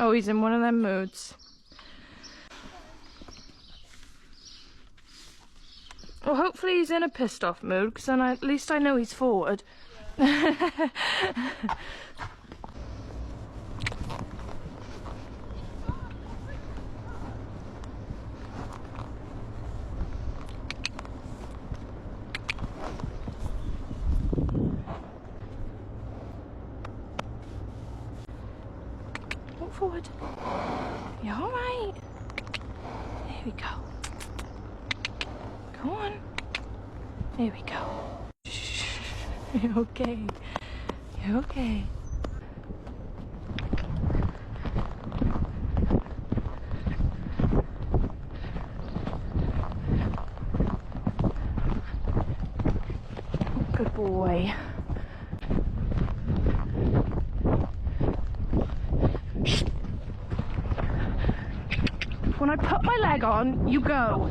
Oh, he's in one of them moods. Well, hopefully he's in a pissed off mood, because then at least I know he's forward. Walk forward. You're alright. There we go. Go on. There we go. Shh. You're okay. You're okay. Good boy. When I put my leg on, you go.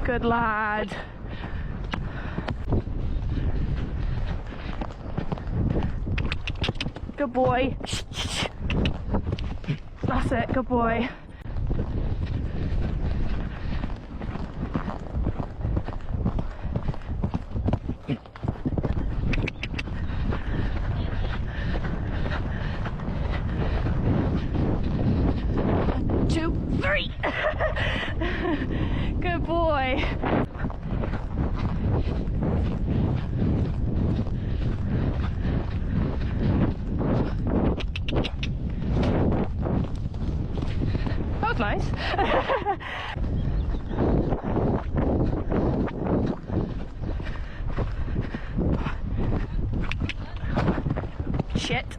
Good lad. Good boy. That's it, good boy. One, two, three. Good boy. That was nice. Shit.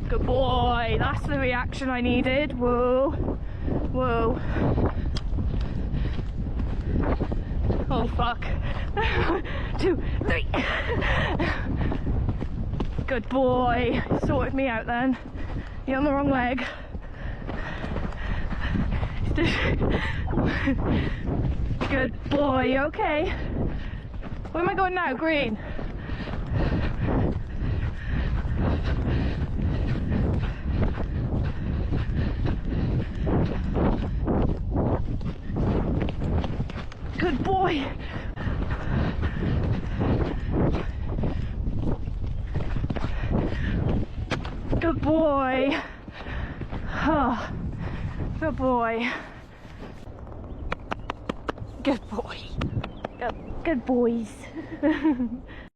Good boy. That's the reaction I needed. Whoa. Whoa. Oh fuck. 1, 2, 3. Good boy. Sorted me out then. You're on the wrong leg. Good boy. You okay? Where am I going now? Green. Good boy. Good boy. Oh, good boy. Good boy. Good boys.